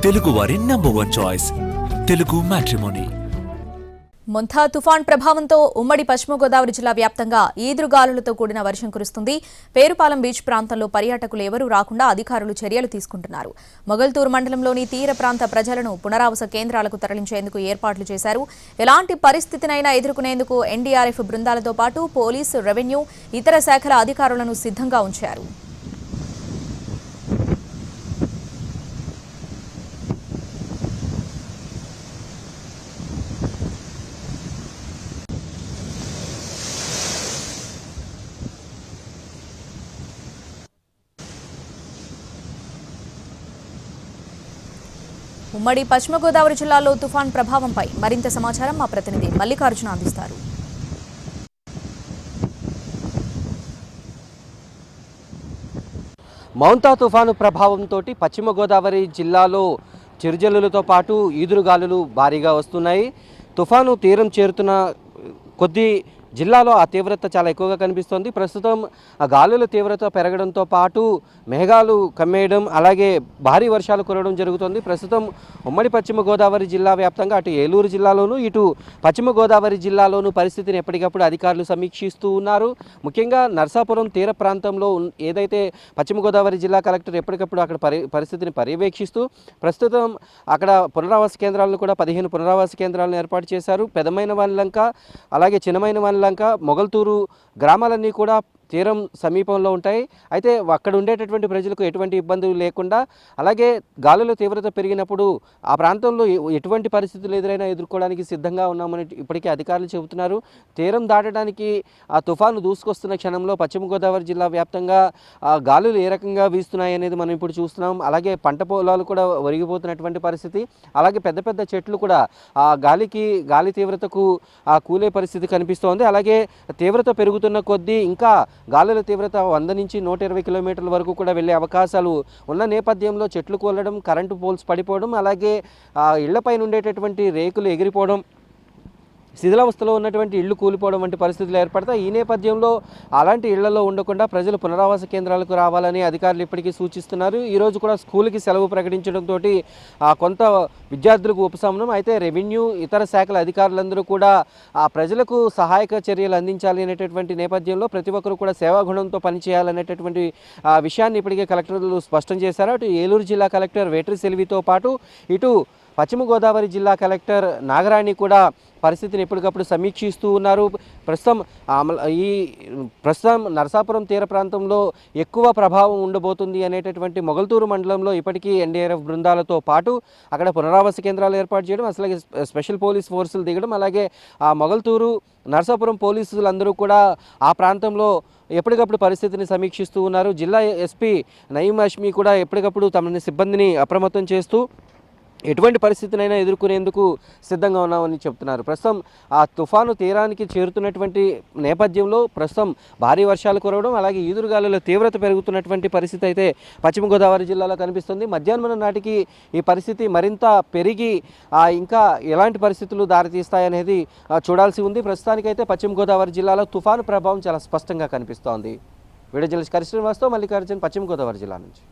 తెలుగువారి number 1 choice Telugu matrimony. Montha తుఫాన్ ప్రభావంతో ఉమ్మడి పశ్చిమ గోదావరి జిల్లా వ్యాప్తంగా ఈదురుగాలులతో కూడిన వర్షం కురుస్తుంది. పేరుపాలెం బీచ్ ప్రాంతంలో పర్యాటకులు ఎవరూ రాకుండా అధికారులు చర్యలు తీసుకుంటున్నారు. మొగల్తూరు మండలంలోని తీర ప్రాంత ప్రజలను పునరావాస కేంద్రాలకు తరలించేందుకు ఏర్పాట్లు చేశారు. ఎలాంటి పరిస్థితినైనా ఎదుర్కొనేందుకు ఎన్డీఆర్ఎఫ్ బృందాలతో పాటు పోలీసు, రెవెన్యూ, ఇతర శాఖల అధికారులను సిద్ధంగా ఉంచారు. ఉమ్మడి పశ్చిమ గోదావరి జిల్లాలో తుఫాన్ ప్రభావంపై మరింత సమాచారం మా ప్రతినిధి మల్లికార్జున అందిస్తారు. మౌంతా తుఫాను ప్రభావంతో పశ్చిమ గోదావరి జిల్లాలో చిరుజల్లులతో పాటు ఈదురుగాలులు భారీగా వస్తున్నాయి. తుఫాను తీరం చేరుతున్న కొద్దీ జిల్లాలో ఆ తీవ్రత చాలా ఎక్కువగా కనిపిస్తోంది. ప్రస్తుతం ఆ గాలుల తీవ్రత పెరగడంతో పాటు మేఘాలు కమ్మేయడం, అలాగే భారీ వర్షాలు కురవడం జరుగుతోంది. ప్రస్తుతం ఉమ్మడి పశ్చిమ గోదావరి జిల్లా వ్యాప్తంగా అటు ఏలూరు జిల్లాలోనూ ఇటు పశ్చిమ గోదావరి జిల్లాలోనూ పరిస్థితిని ఎప్పటికప్పుడు అధికారులు సమీక్షిస్తూ ఉన్నారు. ముఖ్యంగా నర్సాపురం తీర ప్రాంతంలో ఏదైతే పశ్చిమ గోదావరి జిల్లా కలెక్టర్ ఎప్పటికప్పుడు అక్కడ పరిస్థితిని పర్యవేక్షిస్తూ ప్రస్తుతం అక్కడ పునరావాస కేంద్రాలను కూడా 15 పునరావాస కేంద్రాలను ఏర్పాటు చేశారు. పెదమైన వానిలంక, అలాగే చిన్నమైన వానిలంక, మొగల్తూరు గ్రామాలన్నీ కూడా తీరం సమీపంలో ఉంటాయి. అయితే అక్కడ ఉండేటటువంటి ప్రజలకు ఎటువంటి ఇబ్బందులు లేకుండా, అలాగే గాలుల తీవ్రత పెరిగినప్పుడు ఆ ప్రాంతంలో ఎటువంటి పరిస్థితులు ఎదురైనా ఎదుర్కోవడానికి సిద్ధంగా ఉన్నామని ఇప్పటికే అధికారులు చెబుతున్నారు. తీరం దాటడానికి ఆ తుఫాను దూసుకొస్తున్న క్షణంలో పశ్చిమ గోదావరి జిల్లా వ్యాప్తంగా గాలులు ఏ రకంగా వీస్తున్నాయి అనేది మనం ఇప్పుడు చూస్తున్నాం. అలాగే పంట పొలాలు కూడా ఒరిగిపోతున్నటువంటి పరిస్థితి, అలాగే పెద్ద పెద్ద చెట్లు కూడా ఆ గాలి తీవ్రతకు కూలే పరిస్థితి కనిపిస్తోంది. అలాగే తీవ్రత పెరుగుతున్న కొద్దీ ఇంకా గాలుల తీవ్రత 100 నుంచి 120 కిలోమీటర్ల వరకు కూడా వెళ్ళే అవకాశాలు ఉన్న నేపథ్యంలో చెట్లు కూలడం, కరెంటు పోల్స్ పడిపోవడం, అలాగే ఇళ్లపైన ఉండేటటువంటి రేకులు ఎగిరిపోవడం, శిథిలావస్థలో ఉన్నటువంటి ఇళ్లు కూలిపోవడం వంటి పరిస్థితులు ఏర్పడతాయి. ఈ నేపథ్యంలో అలాంటి ఇళ్లలో ఉండకుండా ప్రజలు పునరావాస కేంద్రాలకు రావాలని అధికారులు ఇప్పటికీ సూచిస్తున్నారు. ఈరోజు కూడా స్కూల్కి సెలవు ప్రకటించడంతో కొంత విద్యార్థులకు ఉపశమనం. అయితే రెవెన్యూ, ఇతర శాఖల అధికారులందరూ కూడా ప్రజలకు సహాయక చర్యలు అందించాలి అనేటటువంటి నేపథ్యంలో ప్రతి ఒక్కరు కూడా సేవాగుణంతో పనిచేయాలనేటటువంటి విషయాన్ని ఇప్పటికే కలెక్టర్లు స్పష్టం చేశారు. అటు ఏలూరు జిల్లా కలెక్టర్ వేట్రి సెల్వితో పాటు ఇటు పశ్చిమ గోదావరి జిల్లా కలెక్టర్ నాగరాణి కూడా పరిస్థితిని ఎప్పటికప్పుడు సమీక్షిస్తూ ఉన్నారు. ప్రస్తుతం నరసాపురం తీర ప్రాంతంలో ఎక్కువ ప్రభావం ఉండబోతుంది అనేటటువంటి మొగల్తూరు మండలంలో ఇప్పటికీ ఎన్డీఆర్ఎఫ్ బృందాలతో పాటు అక్కడ పునరావాస కేంద్రాలు ఏర్పాటు చేయడం, అసలు స్పెషల్ పోలీస్ ఫోర్సులు దిగడం, అలాగే ఆ మొగల్తూరు, నరసాపురం పోలీసులందరూ కూడా ఆ ప్రాంతంలో ఎప్పటికప్పుడు పరిస్థితిని సమీక్షిస్తూ ఉన్నారు. జిల్లా ఎస్పీ నయీం హష్మీ కూడా ఎప్పటికప్పుడు తమ సిబ్బందిని అప్రమత్తం చేస్తూ ఎటువంటి పరిస్థితినైనా ఎదుర్కొనేందుకు సిద్ధంగా ఉన్నామని చెప్తున్నారు. ప్రస్తుతం ఆ తుఫాను తీరానికి చేరుతున్నటువంటి నేపథ్యంలో ప్రస్తుతం భారీ వర్షాలు కురవడం, అలాగే ఈదురుగాలుల తీవ్రత పెరుగుతున్నటువంటి పరిస్థితి అయితే పశ్చిమ గోదావరి జిల్లాలో కనిపిస్తుంది. మధ్యాహ్నం నాటికి ఈ పరిస్థితి మరింత పెరిగి ఇంకా ఎలాంటి పరిస్థితులు దారితీస్తాయనేది చూడాల్సి ఉంది. ప్రస్తుతానికైతే పశ్చిమ గోదావరి జిల్లాలో తుఫాను ప్రభావం చాలా స్పష్టంగా కనిపిస్తోంది. వీడియో జర్నలిస్ట్ కరిశ్రీనివాస్తో మల్లికార్జున్, పశ్చిమ గోదావరి జిల్లా నుంచి.